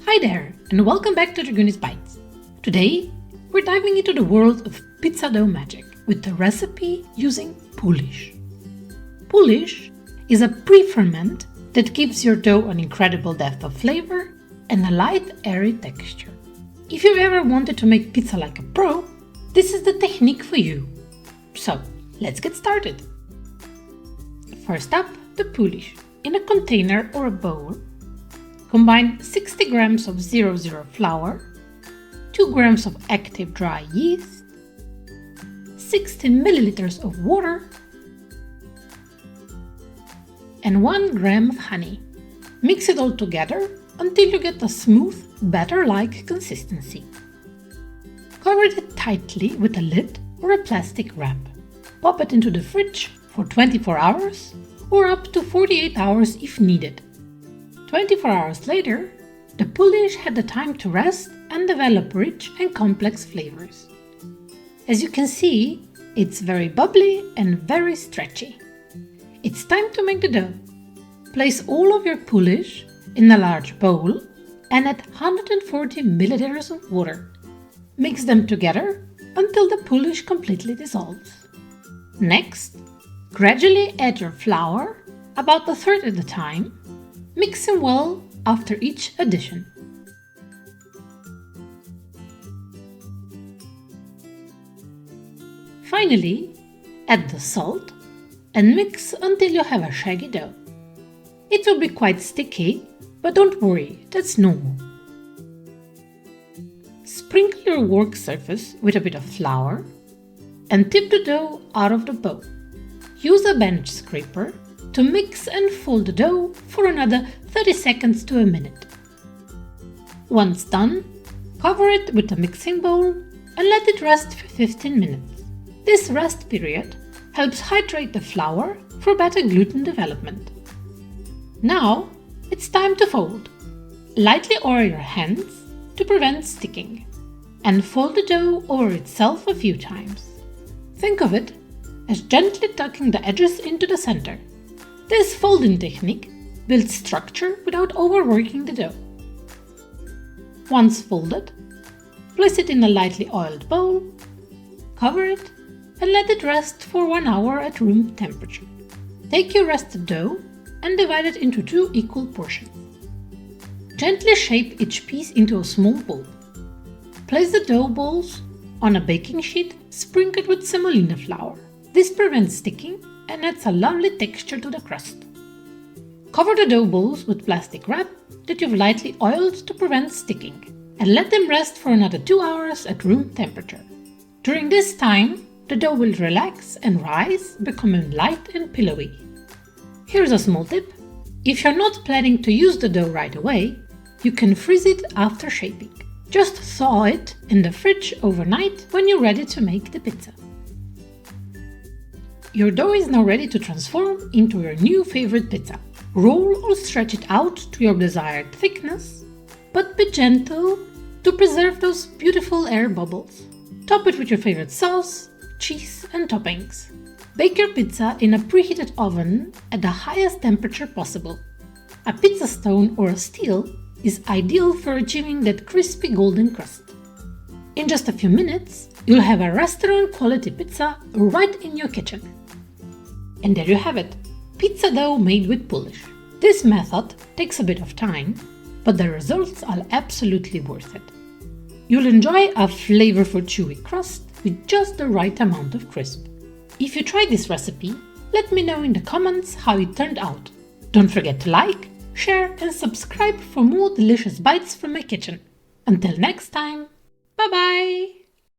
Hi there, and welcome back to Dragoony's Bites. Today, we're diving into the world of pizza dough magic with the recipe using Poolish. Poolish is a pre-ferment that gives your dough an incredible depth of flavor and a light, airy texture. If you've ever wanted to make pizza like a pro, this is the technique for you. So, let's get started. First up, the Poolish. In a container or a bowl, combine 60 grams of 00 flour, 2 grams of active dry yeast, 60 milliliters of water, and 1 gram of honey. Mix it all together until you get a smooth, batter-like consistency. Cover it tightly with a lid or a plastic wrap. Pop it into the fridge for 24 hours or up to 48 hours if needed. 24 hours later, the Poolish had the time to rest and develop rich and complex flavors. As you can see, it's very bubbly and very stretchy. It's time to make the dough. Place all of your Poolish in a large bowl and add 140 milliliters of water. Mix them together until the Poolish completely dissolves. Next, gradually add your flour, about a third at a time. Mix them well after each addition. Finally, add the salt and mix until you have a shaggy dough. It will be quite sticky, but don't worry, that's normal. Sprinkle your work surface with a bit of flour and tip the dough out of the bowl. Use a bench scraper to mix and fold the dough for another 30 seconds to a minute. Once done, cover it with a mixing bowl and let it rest for 15 minutes. This rest period helps hydrate the flour for better gluten development. Now, it's time to fold. Lightly oil your hands to prevent sticking and fold the dough over itself a few times. Think of it as gently tucking the edges into the center. This folding technique builds structure without overworking the dough. Once folded, place it in a lightly oiled bowl, cover it, and let it rest for 1 hour at room temperature. Take your rested dough and divide it into 2 equal portions. Gently shape each piece into a small ball. Place the dough balls on a baking sheet sprinkled with semolina flour. This prevents sticking and adds a lovely texture to the crust. Cover the dough balls with plastic wrap that you've lightly oiled to prevent sticking, and let them rest for another 2 hours at room temperature. During this time, the dough will relax and rise, becoming light and pillowy. Here's a small tip. If you're not planning to use the dough right away, you can freeze it after shaping. Just thaw it in the fridge overnight when you're ready to make the pizza. Your dough is now ready to transform into your new favorite pizza. Roll or stretch it out to your desired thickness, but be gentle to preserve those beautiful air bubbles. Top it with your favorite sauce, cheese, and toppings. Bake your pizza in a preheated oven at the highest temperature possible. A pizza stone or a steel is ideal for achieving that crispy golden crust. In just a few minutes, you'll have a restaurant-quality pizza right in your kitchen. And there you have it, pizza dough made with Poolish. This method takes a bit of time, but the results are absolutely worth it. You'll enjoy a flavorful chewy crust with just the right amount of crisp. If you tried this recipe, let me know in the comments how it turned out. Don't forget to like, share, and subscribe for more delicious bites from my kitchen. Until next time, bye bye!